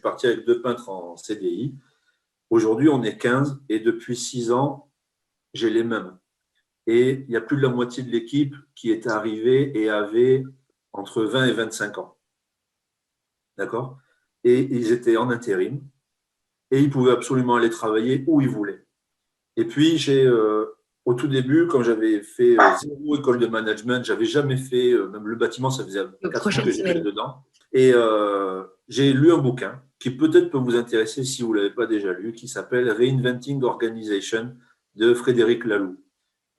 parti avec 2 peintres en CDI. Aujourd'hui, on est 15 et depuis 6 ans, j'ai les mêmes. Et il y a plus de la moitié de l'équipe qui est arrivée et avait entre 20 et 25 ans. D'accord? Et ils étaient en intérim et ils pouvaient absolument aller travailler où ils voulaient. Et puis, au tout début, quand j'avais fait 0 école de management, j'avais jamais fait, même le bâtiment, ça faisait 4 ans que j'étais dedans. Et j'ai lu un bouquin qui peut-être peut vous intéresser si vous ne l'avez pas déjà lu, qui s'appelle Reinventing Organization de Frédéric Laloux.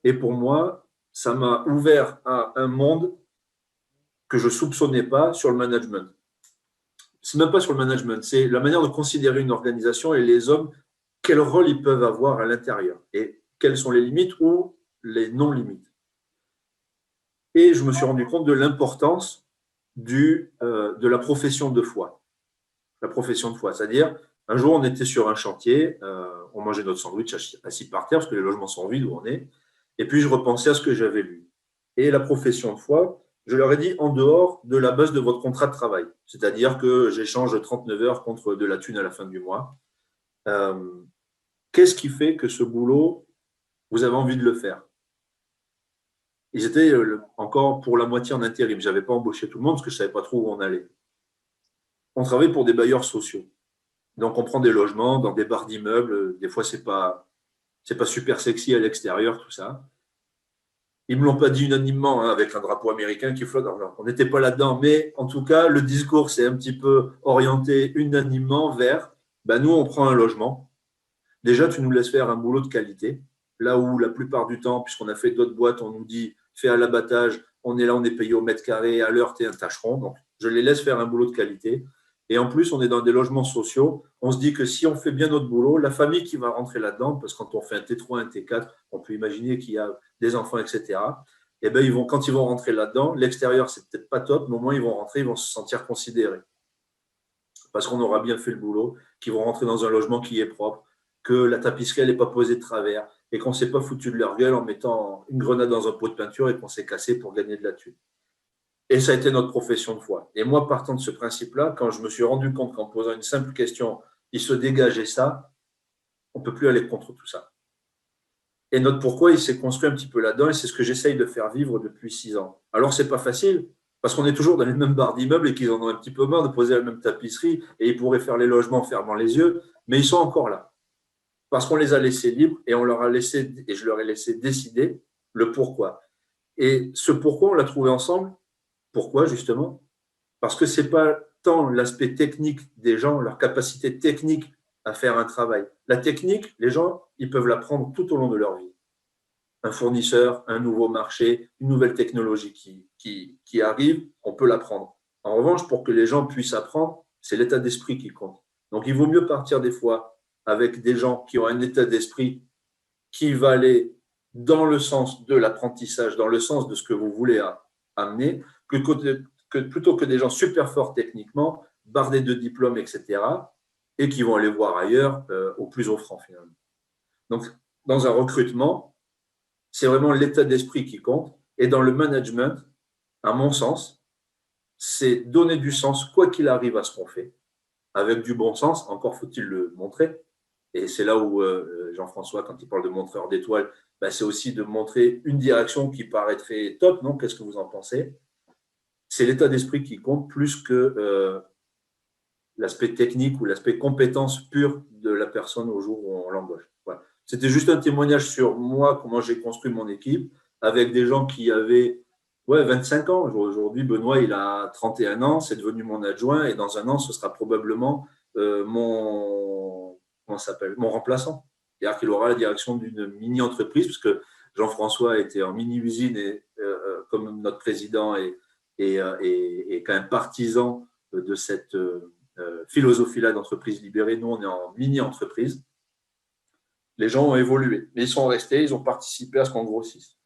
Et pour moi, ça m'a ouvert à un monde que je ne soupçonnais pas sur le management. C'est même pas sur le management, c'est la manière de considérer une organisation et les hommes, quel rôle ils peuvent avoir à l'intérieur et quelles sont les limites ou les non-limites. Et je me suis rendu compte de l'importance de la profession de foi. La profession de foi, c'est-à-dire, un jour, on était sur un chantier, on mangeait notre sandwich assis par terre parce que les logements sont vides où on est, et puis je repensais à ce que j'avais lu. Et la profession de foi, je leur ai dit en dehors de la base de votre contrat de travail, c'est-à-dire que j'échange 39 heures contre de la thune à la fin du mois. Qu'est-ce qui fait que ce boulot, vous avez envie de le faire? Ils étaient encore pour la moitié en intérim. Je n'avais pas embauché tout le monde parce que je ne savais pas trop où on allait. On travaille pour des bailleurs sociaux. Donc, on prend des logements dans des barres d'immeubles. Des fois, ce n'est pas super sexy à l'extérieur, tout ça. Ils ne me l'ont pas dit unanimement, hein, avec un drapeau américain qui flotte. Alors, on n'était pas là-dedans. Mais en tout cas, le discours s'est un petit peu orienté unanimement vers nous, on prend un logement. Déjà, tu nous laisses faire un boulot de qualité. Là où la plupart du temps, puisqu'on a fait d'autres boîtes, on nous dit fais à l'abattage, on est là, on est payé au mètre carré, à l'heure, tu es un tâcheron. Donc, je les laisse faire un boulot de qualité. Et en plus, on est dans des logements sociaux. On se dit que si on fait bien notre boulot, la famille qui va rentrer là-dedans, parce que quand on fait un T3, un T4, on peut imaginer qu'il y a des enfants, etc. Et quand ils vont rentrer là-dedans, l'extérieur, c'est peut-être pas top, mais au moins, ils vont rentrer, ils vont se sentir considérés. Parce qu'on aura bien fait le boulot, qu'ils vont rentrer dans un logement qui est propre, que la tapisserie, elle n'est pas posée de travers et qu'on ne s'est pas foutu de leur gueule en mettant une grenade dans un pot de peinture et qu'on s'est cassé pour gagner de la thune. Et ça a été notre profession de foi. Et moi, partant de ce principe-là, quand je me suis rendu compte qu'en posant une simple question, il se dégageait ça, on ne peut plus aller contre tout ça. Et notre pourquoi, il s'est construit un petit peu là-dedans et c'est ce que j'essaye de faire vivre depuis 6 ans. Alors, ce n'est pas facile, parce qu'on est toujours dans les mêmes barres d'immeubles et qu'ils en ont un petit peu marre de poser la même tapisserie et ils pourraient faire les logements en fermant les yeux, mais ils sont encore là. Parce qu'on les a laissés libres et je leur ai laissé décider le pourquoi. Et ce pourquoi, on l'a trouvé ensemble. Pourquoi, justement? Parce que ce n'est pas tant l'aspect technique des gens, leur capacité technique à faire un travail. La technique, les gens, ils peuvent l'apprendre tout au long de leur vie. Un fournisseur, un nouveau marché, une nouvelle technologie qui arrive, on peut l'apprendre. En revanche, pour que les gens puissent apprendre, c'est l'état d'esprit qui compte. Donc, il vaut mieux partir des fois avec des gens qui ont un état d'esprit qui va aller dans le sens de l'apprentissage, dans le sens de ce que vous voulez amener, plutôt que des gens super forts techniquement, bardés de diplômes, etc., et qui vont aller voir ailleurs au plus offrant finalement. Donc, dans un recrutement, c'est vraiment l'état d'esprit qui compte. Et dans le management, à mon sens, c'est donner du sens, quoi qu'il arrive à ce qu'on fait, avec du bon sens, encore faut-il le montrer. Et c'est là où Jean-François, quand il parle de montreur d'étoiles, c'est aussi de montrer une direction qui paraîtrait top, non? Qu'est-ce que vous en pensez? C'est l'état d'esprit qui compte plus que l'aspect technique ou l'aspect compétence pure de la personne au jour où on l'embauche. Voilà. C'était juste un témoignage sur moi, comment j'ai construit mon équipe, avec des gens qui avaient 25 ans. Aujourd'hui, Benoît, il a 31 ans, c'est devenu mon adjoint, et dans un an, ce sera probablement mon remplaçant. C'est-à-dire qu'il aura la direction d'une mini-entreprise, parce que Jean-François était en mini-usine, et comme notre président est quand même partisan de cette philosophie-là d'entreprise libérée. Nous, on est en mini-entreprise. Les gens ont évolué, mais ils sont restés, ils ont participé à ce qu'on grossisse.